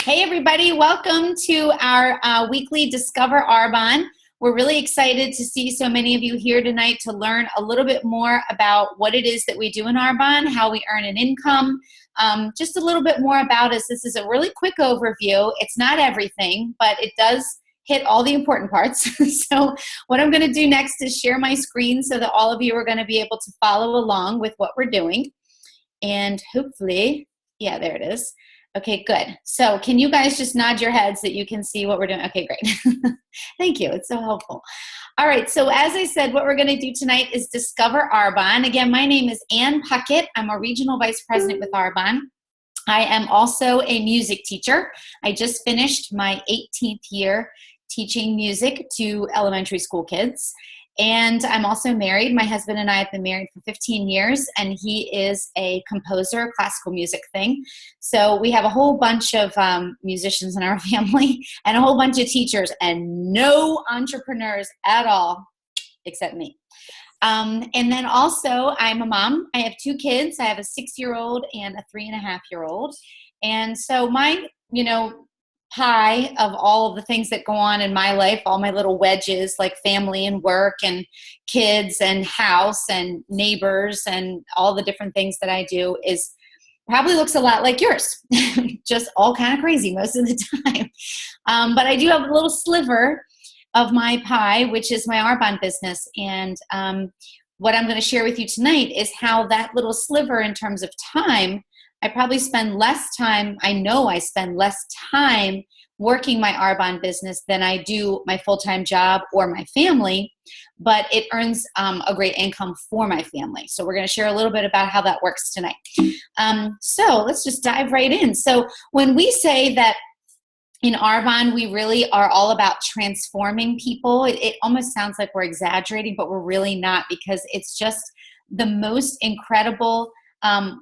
Hey everybody, welcome to our weekly Discover Arbonne. We're really excited to see so many of you here tonight to learn a little bit more about what it is that we do in Arbonne, how we earn an income, just a little bit more about us. This is a really quick overview. It's not everything, but it does hit all the important parts. So what I'm going to do next is share my screen so that all of you are going to be able to follow along with what we're doing. And hopefully, yeah, there it is. Okay, good. So can you guys just nod your heads that you can see what we're doing? Okay, great. Thank you. It's so helpful. All right, so as I said, what we're going to do tonight is Discover Arbonne. Again, my name is Ann Puckett. I'm a Regional Vice President with Arbonne. I am also a music teacher. I just finished my 18th year teaching music to elementary school kids. And I'm also married. My husband and I have been married for 15 years, and he is a composer, classical music thing. So we have a whole bunch of musicians in our family and a whole bunch of teachers and no entrepreneurs at all, except me. And then also I'm a mom. I have two kids. I have a 6-year-old and a 3.5-year-old. And so my, pie of all of the things that go on in my life, all my little wedges like family and work and kids and house and neighbors and all the different things that I do is probably looks a lot like yours. Just all kind of crazy most of the time. But I do have a little sliver of my pie, which is my Arbonne business. And what I'm going to share with you tonight is how that little sliver in terms of time, I probably spend less time, I know I spend less time working my Arbonne business than I do my full-time job or my family, but it earns a great income for my family. So we're going to share a little bit about how that works tonight. So let's just dive right in. So when we say that in Arbonne, we really are all about transforming people, it almost sounds like we're exaggerating, but we're really not, because it's just the most incredible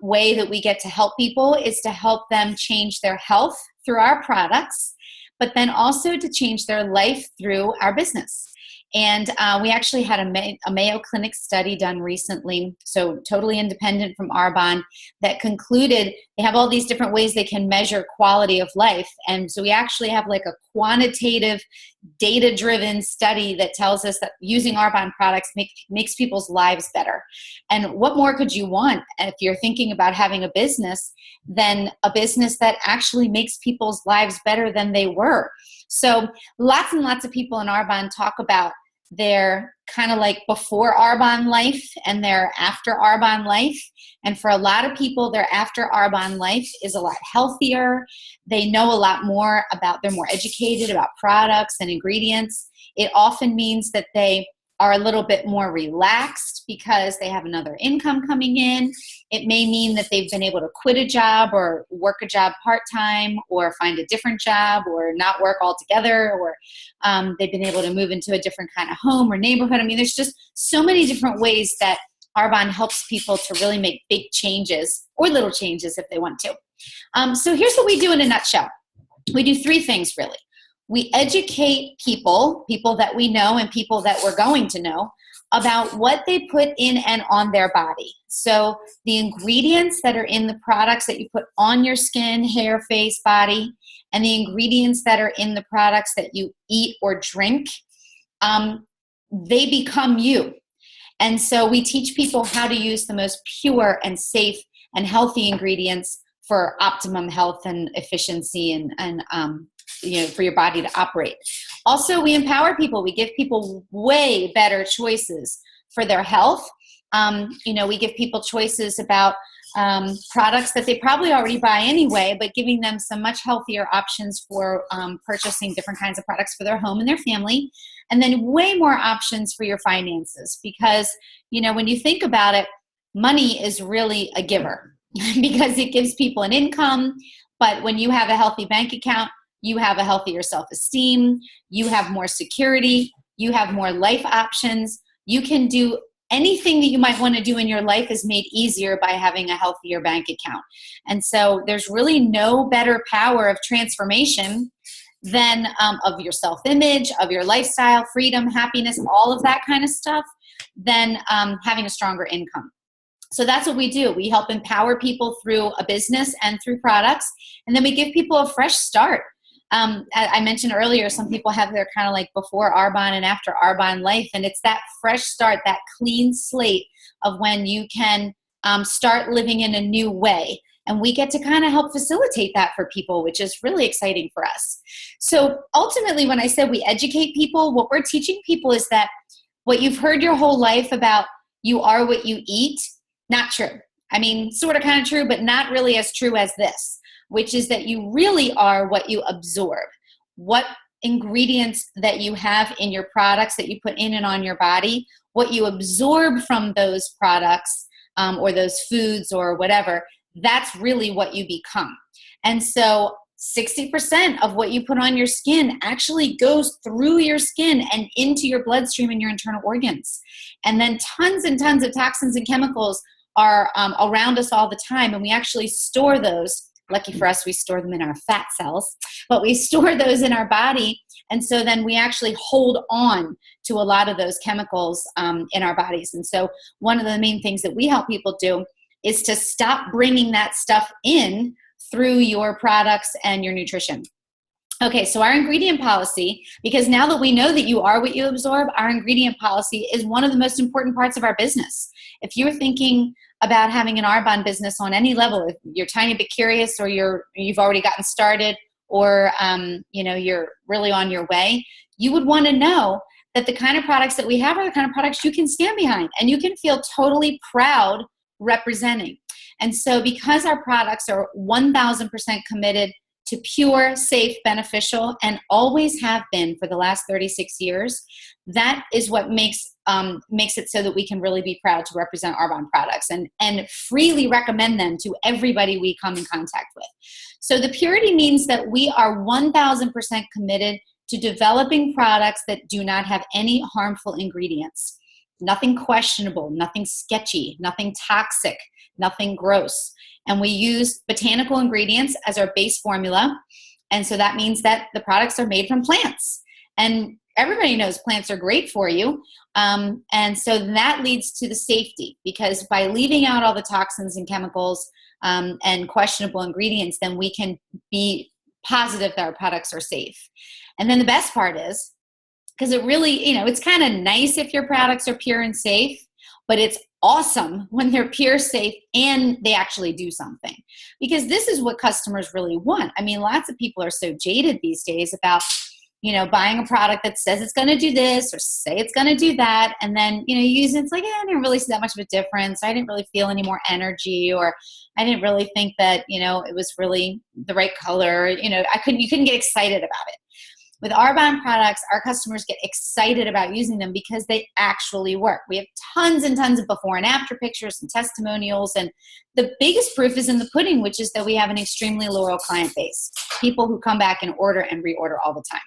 way that we get to help people is to help them change their health through our products, but then also to change their life through our business. And we actually had a Mayo Clinic study done recently, so totally independent from Arbonne, that concluded they have all these different ways they can measure quality of life. And so we actually have like a quantitative, data-driven study that tells us that using Arbonne products makes people's lives better. And what more could you want if you're thinking about having a business than a business that actually makes people's lives better than they were? So lots and lots of people in Arbonne talk about their kind of like before Arbonne life and their after Arbonne life. And for a lot of people, their after Arbonne life is a lot healthier. They know a lot more about, they're more educated about products and ingredients. It often means that they are a little bit more relaxed because they have another income coming in. It may mean that they've been able to quit a job or work a job part-time or find a different job or not work altogether, or they've been able to move into a different kind of home or neighborhood. I mean, there's just so many different ways that Arbonne helps people to really make big changes or little changes if they want to. So here's what we do in a nutshell. We do 3 things really. We educate people that we know and people that we're going to know, about what they put in and on their body. So the ingredients that are in the products that you put on your skin, hair, face, body, and the ingredients that are in the products that you eat or drink, they become you. And so we teach people how to use the most pure and safe and healthy ingredients for optimum health and efficiency and for your body to operate. Also, we empower people. We give people way better choices for their health. We give people choices about products that they probably already buy anyway, but giving them some much healthier options for purchasing different kinds of products for their home and their family. And then way more options for your finances, because, when you think about it, money is really a giver because it gives people an income. But when you have a healthy bank account, you have a healthier self-esteem, you have more security, you have more life options. You can do anything that you might want to do in your life is made easier by having a healthier bank account. And so there's really no better power of transformation than of your self-image, of your lifestyle, freedom, happiness, all of that kind of stuff, than having a stronger income. So that's what we do. We help empower people through a business and through products, and then we give people a fresh start. I mentioned earlier, some people have their kind of like before Arbonne and after Arbonne life, and it's that fresh start, that clean slate of when you can start living in a new way. And we get to kind of help facilitate that for people, which is really exciting for us. So ultimately, when I said we educate people, what we're teaching people is that what you've heard your whole life about you are what you eat, not true. I mean, sort of kind of true, but not really as true as this, which is that you really are what you absorb. What ingredients that you have in your products that you put in and on your body, what you absorb from those products or those foods or whatever, that's really what you become. And so 60% of what you put on your skin actually goes through your skin and into your bloodstream and your internal organs. And then tons and tons of toxins and chemicals are around us all the time, and we actually store those. Lucky for us, we store them in our fat cells, but we store those in our body, and so then we actually hold on to a lot of those chemicals in our bodies. And so one of the main things that we help people do is to stop bringing that stuff in through your products and your nutrition. Okay, so our ingredient policy, because now that we know that you are what you absorb, our ingredient policy is one of the most important parts of our business. If you're thinking about having an Arbonne business on any level, if you're a tiny bit curious or you've already gotten started or you're really on your way, you would want to know that the kind of products that we have are the kind of products you can stand behind and you can feel totally proud representing. And so because our products are 1,000% committed to pure, safe, beneficial, and always have been for the last 36 years, that is what makes it so that we can really be proud to represent Arbonne products and freely recommend them to everybody we come in contact with. So the purity means that we are 1,000% committed to developing products that do not have any harmful ingredients. Nothing questionable, nothing sketchy, nothing toxic, nothing gross. And we use botanical ingredients as our base formula. And so that means that the products are made from plants. And everybody knows plants are great for you. And so that leads to the safety, because by leaving out all the toxins and chemicals and questionable ingredients, then we can be positive that our products are safe. And then the best part is, because it really, it's kind of nice if your products are pure and safe, but it's awesome when they're pure, safe, and they actually do something. Because this is what customers really want. I mean, lots of people are so jaded these days about, buying a product that says it's going to do this or say it's going to do that. And then, you use it. It's like, I didn't really see that much of a difference. I didn't really feel any more energy, or I didn't really think that, it was really the right color. You couldn't get excited about it. With Arbonne products, our customers get excited about using them because they actually work. We have tons and tons of before and after pictures and testimonials. And the biggest proof is in the pudding, which is that we have an extremely loyal client base, people who come back and order and reorder all the time.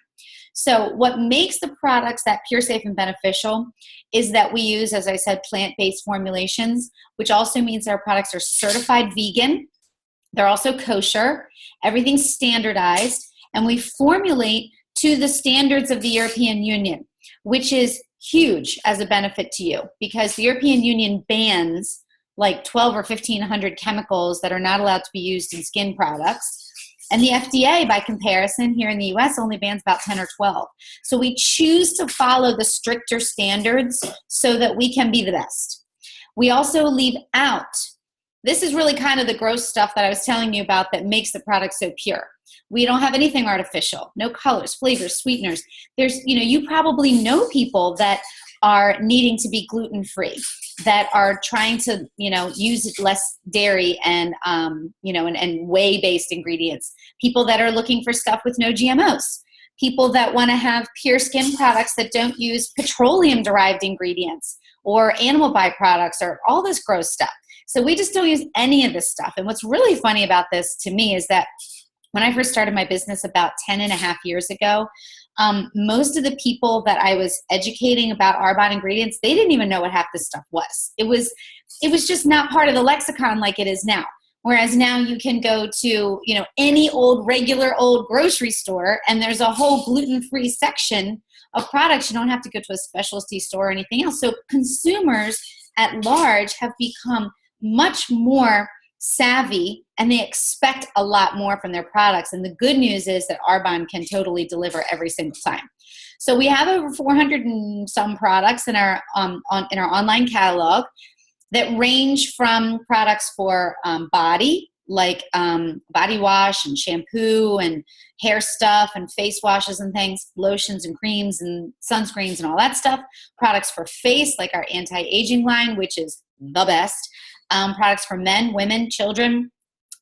So what makes the products that pure, safe, and beneficial is that we use, as I said, plant-based formulations, which also means our products are certified vegan. They're also kosher. Everything's standardized. And we formulate to the standards of the European Union, which is huge as a benefit to you, because the European Union bans like 12 or 1,500 chemicals that are not allowed to be used in skin products. And the FDA, by comparison, here in the US only bans about 10 or 12. So we choose to follow the stricter standards so that we can be the best. We also leave out, this is really kind of the gross stuff that I was telling you about that makes the product so pure. We don't have anything artificial, no colors, flavors, sweeteners. There's, you probably know people that are needing to be gluten-free, that are trying to, use less dairy and, and whey-based ingredients. People that are looking for stuff with no GMOs. People that want to have pure skin products that don't use petroleum-derived ingredients or animal byproducts or all this gross stuff. So we just don't use any of this stuff. And what's really funny about this to me is that when I first started my business about 10 and a half years ago, most of the people that I was educating about Arbonne ingredients, they didn't even know what half this stuff was. It was just not part of the lexicon like it is now. Whereas now you can go to, any regular old grocery store and there's a whole gluten-free section of products. You don't have to go to a specialty store or anything else. So consumers at large have become much more savvy, and they expect a lot more from their products. And the good news is that Arbonne can totally deliver every single time. So we have over 400 and some products in our online catalog that range from products for body, like body wash and shampoo and hair stuff and face washes and things, lotions and creams and sunscreens and all that stuff. Products for face, like our anti-aging line, which is the best. Products for men, women, children,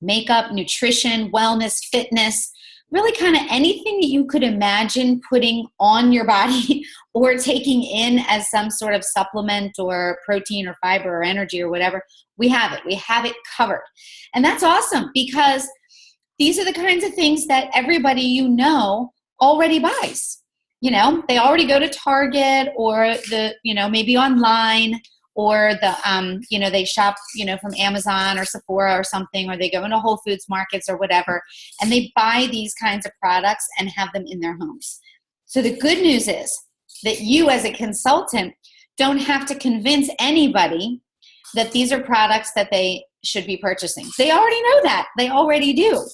makeup, nutrition, wellness, fitness, really kind of anything that you could imagine putting on your body or taking in as some sort of supplement or protein or fiber or energy or whatever. We have it. We have it covered. And that's awesome, because these are the kinds of things that everybody already buys. They already go to Target or maybe online, or they shop, from Amazon or Sephora or something, or they go into Whole Foods markets or whatever, and they buy these kinds of products and have them in their homes. So the good news is that you as a consultant don't have to convince anybody that these are products that they should be purchasing. They already know that. They already do.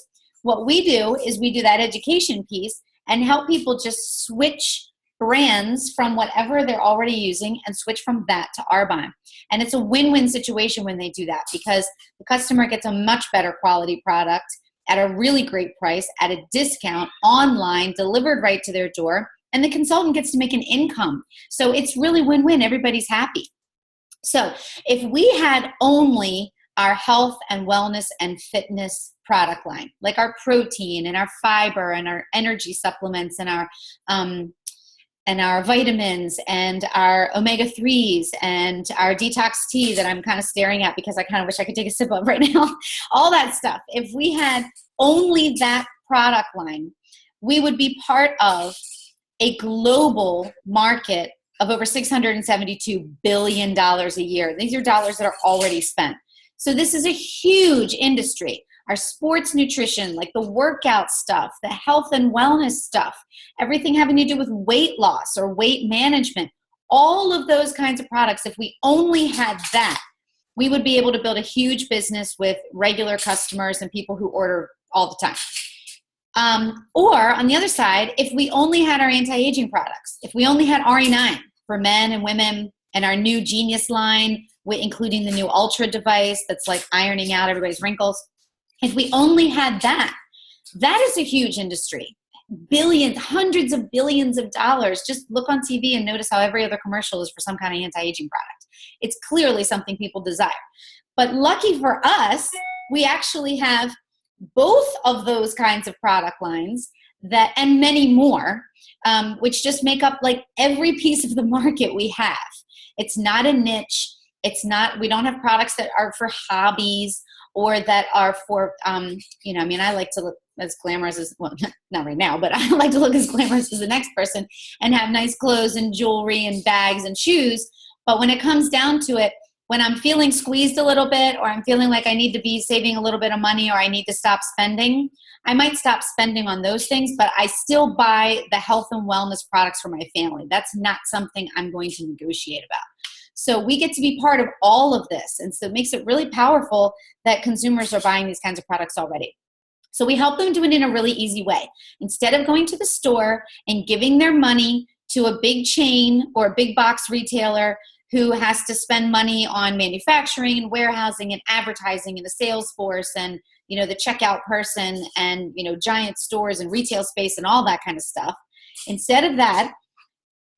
What we do is we do that education piece and help people just switch brands from whatever they're already using and switch from that to Arbonne. And it's a win-win situation when they do that, because the customer gets a much better quality product at a really great price, at a discount, online, delivered right to their door, and the consultant gets to make an income. So it's really win-win. Everybody's happy. So if we had only our health and wellness and fitness product line, like our protein and our fiber and our energy supplements and our vitamins and our omega-3s and our detox tea that I'm kind of staring at because I kind of wish I could take a sip of right now, all that stuff. If we had only that product line, we would be part of a global market of over $672 billion a year. These are dollars that are already spent. So this is a huge industry. Our sports nutrition, like the workout stuff, the health and wellness stuff, everything having to do with weight loss or weight management, all of those kinds of products, if we only had that, we would be able to build a huge business with regular customers and people who order all the time. Or on the other side, if we only had our anti-aging products, if we only had RE9 for men and women and our new Genius line, including the new Ultra device that's like ironing out everybody's wrinkles, if we only had that, that is a huge industry. Billions, hundreds of billions of dollars. Just look on TV and notice how every other commercial is for some kind of anti-aging product. It's clearly something people desire. But lucky for us, we actually have both of those kinds of product lines and many more, which just make up like every piece of the market we have. It's not a niche. We don't have products that are for hobbies or that are for, I like to look as glamorous as, well, not right now, but I like to look as glamorous as the next person and have nice clothes and jewelry and bags and shoes. But when it comes down to it, when I'm feeling squeezed a little bit, or I'm feeling like I need to be saving a little bit of money, or I need to stop spending, I might stop spending on those things, but I still buy the health and wellness products for my family. That's not something I'm going to negotiate about. So we get to be part of all of this. And so it makes it really powerful that consumers are buying these kinds of products already. So we help them do it in a really easy way. Instead of going to the store and giving their money to a big chain or a big box retailer who has to spend money on manufacturing and warehousing and advertising and the sales force and, the checkout person and, giant stores and retail space and all that kind of stuff. Instead of that,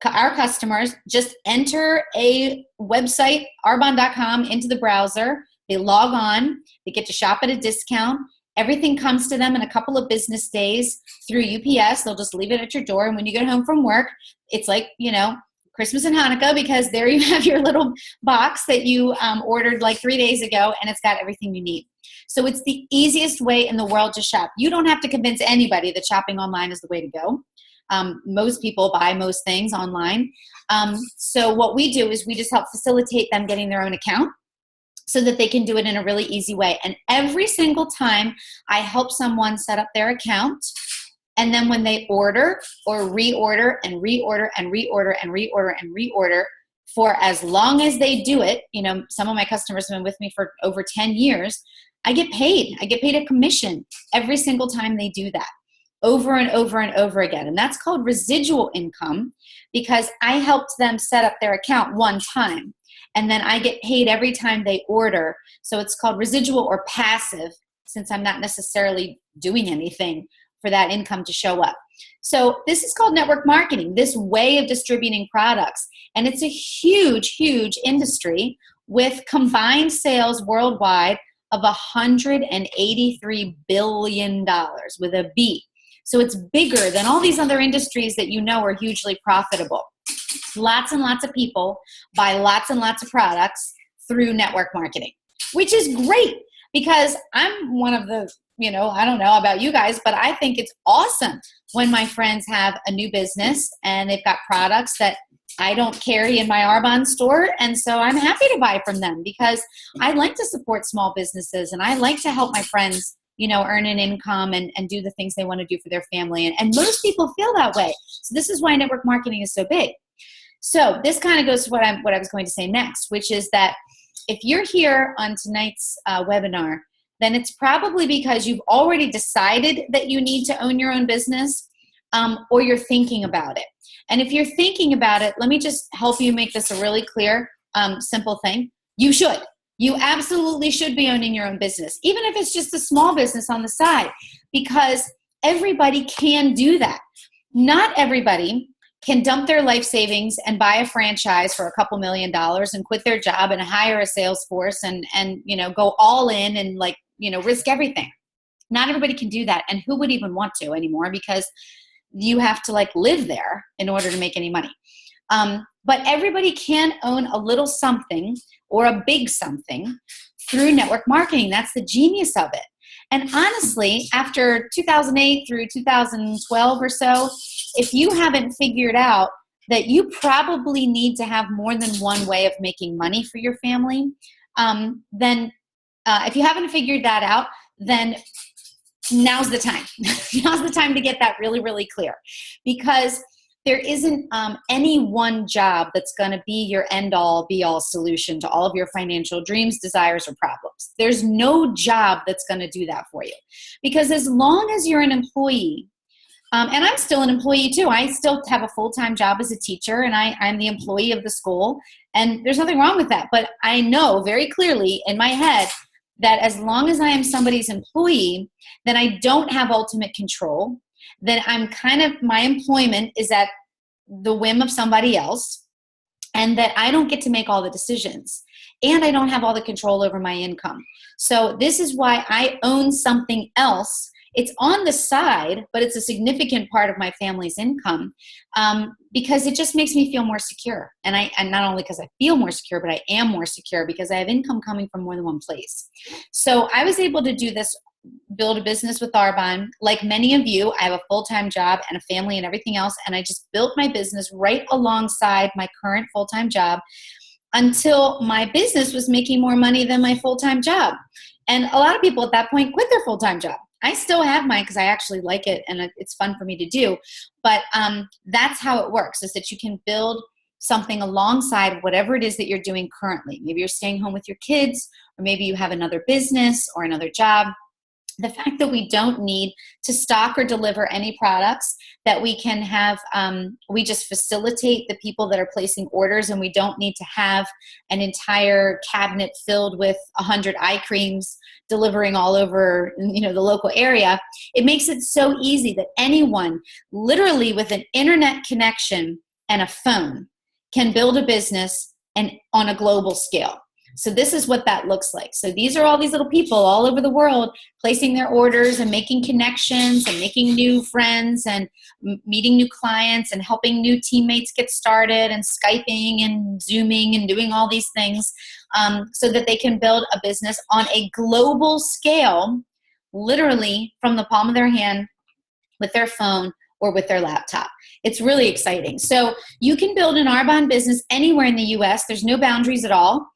our customers just enter a website, arbonne.com, into the browser. They log on. They get to shop at a discount. Everything comes to them in a couple of business days through UPS. They'll just leave it at your door. And when you get home from work, it's like, Christmas and Hanukkah, because there you have your little box that you ordered like 3 days ago, and it's got everything you need. So it's the easiest way in the world to shop. You don't have to convince anybody that shopping online is the way to go. Most people buy most things online. So what we do is we just help facilitate them getting their own account so that they can do it in a really easy way. And every single time I help someone set up their account, and then when they order or reorder and reorder and reorder and reorder and reorder, for as long as they do it, some of my customers have been with me for over 10 years, I get paid. I get paid a commission every single time they do that, over and over and over again. And that's called residual income, because I helped them set up their account one time, and then I get paid every time they order. So it's called residual or passive, since I'm not necessarily doing anything for that income to show up. So this is called network marketing, this way of distributing products. And it's a huge, huge industry with combined sales worldwide of $183 billion with a B. So it's bigger than all these other industries that are hugely profitable. Lots and lots of people buy lots and lots of products through network marketing, which is great, because I'm one of the, I don't know about you guys, but I think it's awesome when my friends have a new business and they've got products that I don't carry in my Arbonne store. And so I'm happy to buy from them, because I like to support small businesses, and I like to help my friends, earn an income and do the things they want to do for their family. And most people feel that way. So this is why network marketing is so big. So this kind of goes to what I was going to say next, which is that if you're here on tonight's webinar, then it's probably because you've already decided that you need to own your own business, or you're thinking about it. And if you're thinking about it, let me just help you make this a really clear, simple thing. You should. You absolutely should be owning your own business, even if it's just a small business on the side, because everybody can do that. Not everybody can dump their life savings and buy a franchise for a couple $1 million and quit their job and hire a sales force and go all in and risk everything. Not everybody can do that. And who would even want to anymore, because you have to live there in order to make any money. But everybody can own a little something or a big something through network marketing. That's the genius of it. And honestly, after 2008 through 2012 or so, if you haven't figured out that you probably need to have more than one way of making money for your family, then if you haven't figured that out, then now's the time. Now's the time to get that really, really clear, because there isn't any one job that's going to be your end-all, be-all solution to all of your financial dreams, desires, or problems. There's no job that's going to do that for you, because as long as you're an employee, and I'm still an employee too. I still have a full-time job as a teacher, and I'm the employee of the school, and there's nothing wrong with that. But I know very clearly in my head that as long as I am somebody's employee, then I don't have ultimate control. Then my employment is at the whim of somebody else, and that I don't get to make all the decisions, and I don't have all the control over my income. So this is why I own something else. It's on the side, but it's a significant part of my family's income, because it just makes me feel more secure. And not only because I feel more secure, but I am more secure because I have income coming from more than one place. So I was able to do this, build a business with Arbonne. Like many of you, I have a full-time job and a family and everything else, and I just built my business right alongside my current full-time job until my business was making more money than my full-time job. And a lot of people at that point quit their full-time job. I still have mine because I actually like it and it's fun for me to do. But that's how it works, is that you can build something alongside whatever it is that you're doing currently. Maybe you're staying home with your kids, or maybe you have another business or another job. The fact that we don't need to stock or deliver any products, that we can have, we just facilitate the people that are placing orders, and we don't need to have an entire cabinet filled with 100 eye creams delivering all over, the local area. It makes it so easy that anyone, literally with an internet connection and a phone, can build a business and on a global scale. So this is what that looks like. So these are all these little people all over the world placing their orders and making connections and making new friends and meeting new clients and helping new teammates get started and Skyping and Zooming and doing all these things, so that they can build a business on a global scale, literally from the palm of their hand with their phone or with their laptop. It's really exciting. So you can build an Arbonne business anywhere in the US. There's no boundaries at all.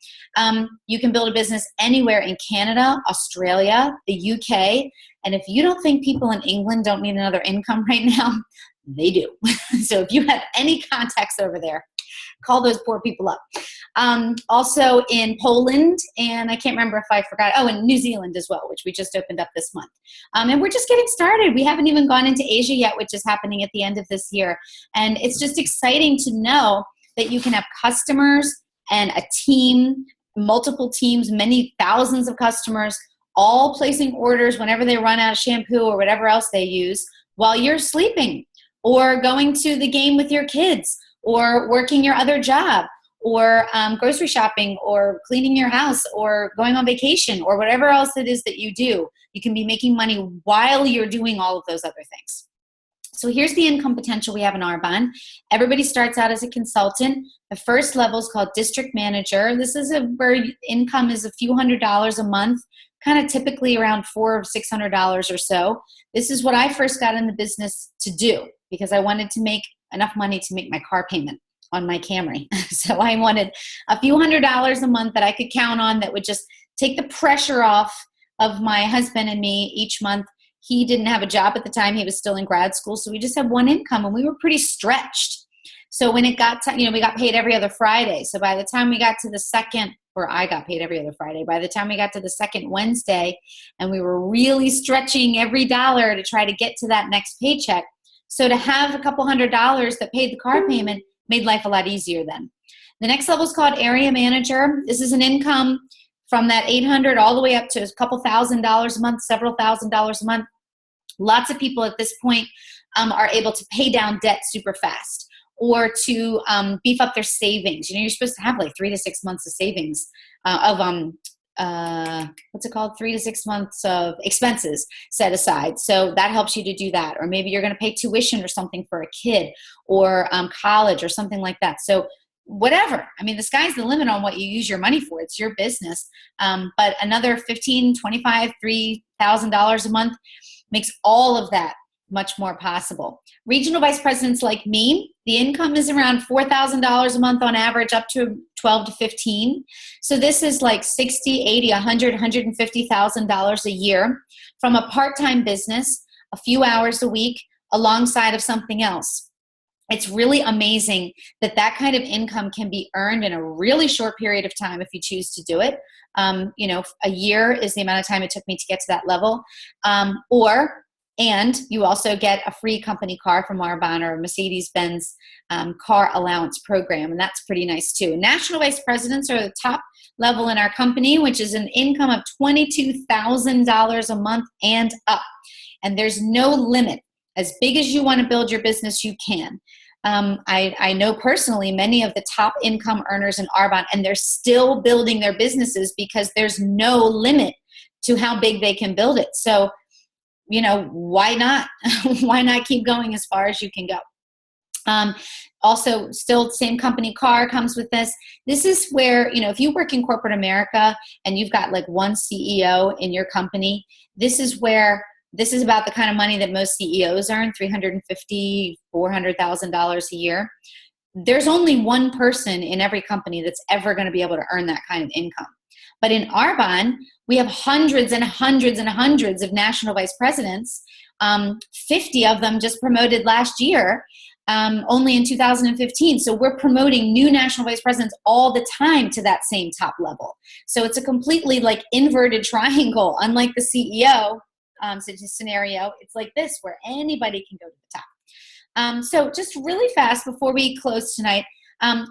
You can build a business anywhere in Canada, Australia, the UK. And if you don't think people in England don't need another income right now, they do. So if you have any contacts over there, call those poor people up. Also in Poland, and I can't remember if I forgot, in New Zealand as well, which we just opened up this month. And we're just getting started. We haven't even gone into Asia yet, which is happening at the end of this year. And it's just exciting to know that you can have customers and a team, multiple teams, many thousands of customers, all placing orders whenever they run out of shampoo or whatever else they use while you're sleeping or going to the game with your kids or working your other job or grocery shopping or cleaning your house or going on vacation or whatever else it is that you do. You can be making money while you're doing all of those other things. So here's the income potential we have in Arbonne. Everybody starts out as a consultant. The first level is called district manager. This is where income is a few $100s a month, kind of typically around $400 or $600 or so. This is what I first got in the business to do because I wanted to make enough money to make my car payment on my Camry. So I wanted a few $100s a month that I could count on that would just take the pressure off of my husband and me each month. He didn't have a job at the time. He was still in grad school. So we just had one income and we were pretty stretched. So when it got to, we got paid every other Friday. So by the time we got to the second, or I got paid every other Friday, by the time we got to the second Wednesday and we were really stretching every dollar to try to get to that next paycheck. So to have a couple $100s that paid the car payment made life a lot easier then. The next level is called area manager. This is an income from that $800 all the way up to a couple $1,000s a month, several $1,000s a month. Lots of people at this point are able to pay down debt super fast or to beef up their savings. You're supposed to have like 3 to 6 months of savings what's it called? 3 to 6 months of expenses set aside. So that helps you to do that. Or maybe you're going to pay tuition or something for a kid or college or something like that. So whatever. The sky's the limit on what you use your money for. It's your business. But another $1,500, $2,500, $3,000 a month makes all of that much more possible. Regional vice presidents like me, the income is around $4,000 a month on average, up to 12 to 15. So this is like 60, 80, 100, $150,000 a year from a part-time business, a few hours a week alongside of something else. It's really amazing that that kind of income can be earned in a really short period of time if you choose to do it. A year is the amount of time it took me to get to that level. And you also get a free company car from Arbonne or Mercedes-Benz car allowance program, and that's pretty nice too. National vice presidents are the top level in our company, which is an income of $22,000 a month and up. And there's no limit. As big as you want to build your business, you can. I know personally many of the top income earners in Arbonne, and they're still building their businesses because there's no limit to how big they can build it. So why not? Why not keep going as far as you can go? Also, still same company car comes with this. This is where, if you work in corporate America and you've got like one CEO in your company, this is about the kind of money that most CEOs earn, $350,000, $400,000 a year. There's only one person in every company that's ever going to be able to earn that kind of income. But in Arbonne, we have hundreds and hundreds and hundreds of national vice presidents, 50 of them just promoted last year, only in 2015. So we're promoting new national vice presidents all the time to that same top level. So it's a completely like inverted triangle, unlike the CEO scenario. It's like this, where anybody can go to the top. So just really fast before we close tonight,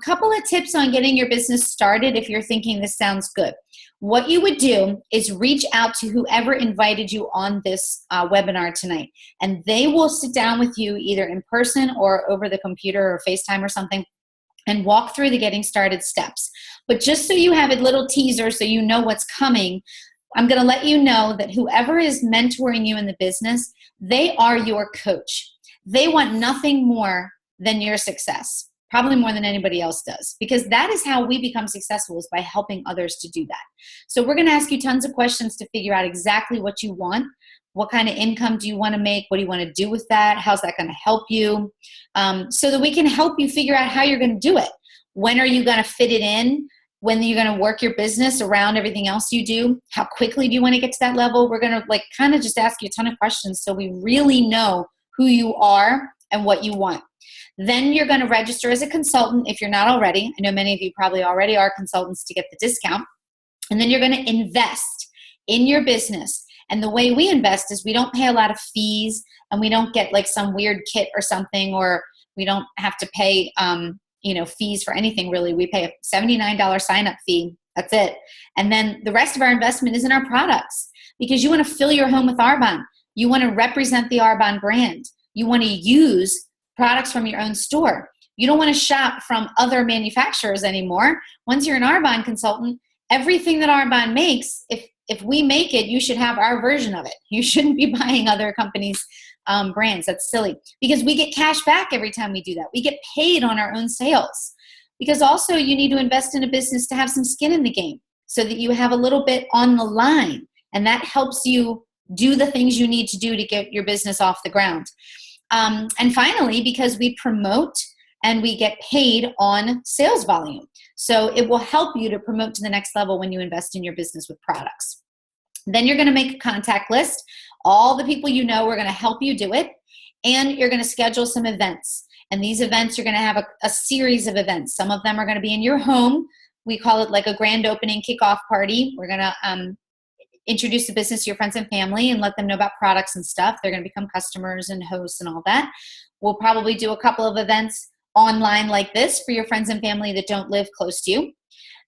couple of tips on getting your business started if you're thinking this sounds good. What you would do is reach out to whoever invited you on this webinar tonight, and they will sit down with you either in person or over the computer or FaceTime or something and walk through the getting started steps. But just so you have a little teaser so you know what's coming, I'm going to let you know that whoever is mentoring you in the business, they are your coach. They want nothing more than your success. Probably more than anybody else does, because that is how we become successful, is by helping others to do that. So we're going to ask you tons of questions to figure out exactly what you want. What kind of income do you want to make? What do you want to do with that? How's that going to help you? So that we can help you figure out how you're going to do it. When are you going to fit it in? When are you going to work your business around everything else you do? How quickly do you want to get to that level? We're going to kind of just ask you a ton of questions so we really know who you are and what you want. Then you're going to register as a consultant if you're not already. I know many of you probably already are consultants to get the discount. And then you're going to invest in your business. And the way we invest is we don't pay a lot of fees, and we don't get like some weird kit or something, or we don't have to pay fees for anything really. We pay a $79 sign-up fee. That's it. And then the rest of our investment is in our products, because you want to fill your home with Arbonne. You want to represent the Arbonne brand. You want to use products from your own store. You don't want to shop from other manufacturers anymore. Once you're an Arbonne consultant, everything that Arbonne makes, if we make it, you should have our version of it. You shouldn't be buying other companies' brands. That's silly, because we get cash back every time we do that. We get paid on our own sales, because also you need to invest in a business to have some skin in the game so that you have a little bit on the line, and that helps you do the things you need to do to get your business off the ground. And finally, because we promote and we get paid on sales volume. So it will help you to promote to the next level when you invest in your business with products. Then you're going to make a contact list. All the people you know are going to help you do it. And you're going to schedule some events. And these events, you're going to have a series of events. Some of them are going to be in your home. We call it like a grand opening kickoff party. We're going to introduce the business to your friends and family and let them know about products and stuff. They're going to become customers and hosts and all that. We'll probably do a couple of events online like this for your friends and family that don't live close to you.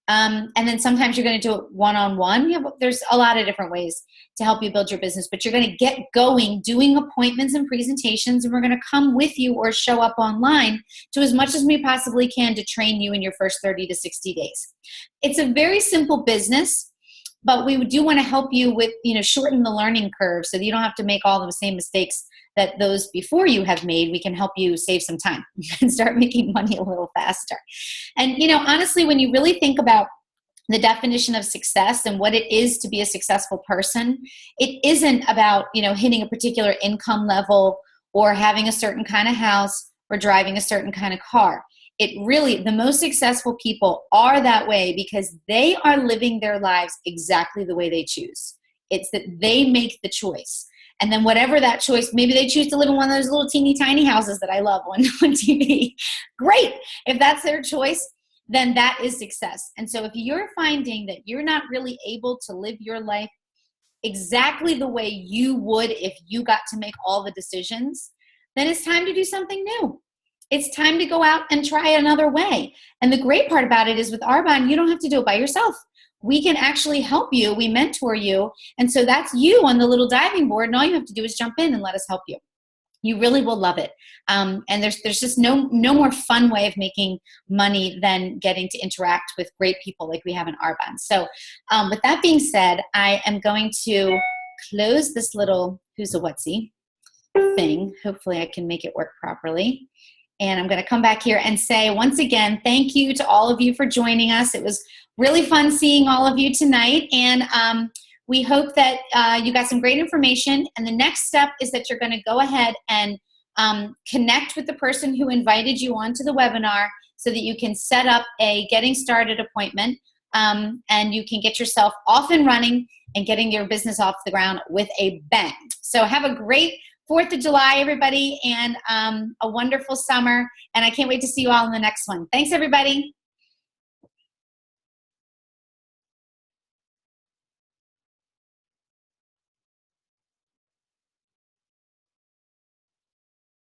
And then sometimes you're going to do it one-on-one. There's a lot of different ways to help you build your business, but you're going to get going doing appointments and presentations, and we're going to come with you or show up online to as much as we possibly can to train you in your first 30 to 60 days. It's a very simple business, but we do want to help you with, shorten the learning curve so that you don't have to make all the same mistakes that those before you have made. We can help you save some time and start making money a little faster. And, honestly, when you really think about the definition of success and what it is to be a successful person, it isn't about, hitting a particular income level or having a certain kind of house or driving a certain kind of car. The most successful people are that way because they are living their lives exactly the way they choose. It's that they make the choice. And then whatever that choice, maybe they choose to live in one of those little teeny tiny houses that I love on TV. Great. If that's their choice, then that is success. And so if you're finding that you're not really able to live your life exactly the way you would if you got to make all the decisions, then it's time to do something new. It's time to go out and try another way. And the great part about it is with Arbonne, you don't have to do it by yourself. We can actually help you. We mentor you. And so that's you on the little diving board. And all you have to do is jump in and let us help you. You really will love it. And there's just no more fun way of making money than getting to interact with great people like we have in Arbonne. So with that being said, I am going to close this little who's a whatsy thing. Hopefully I can make it work properly. And I'm going to come back here and say, once again, thank you to all of you for joining us. It was really fun seeing all of you tonight. And we hope that you got some great information. And the next step is that you're going to go ahead and connect with the person who invited you onto the webinar so that you can set up a getting started appointment and you can get yourself off and running and getting your business off the ground with a bang. So have a great 4th of July, everybody, and a wonderful summer. And I can't wait to see you all in the next one. Thanks, everybody.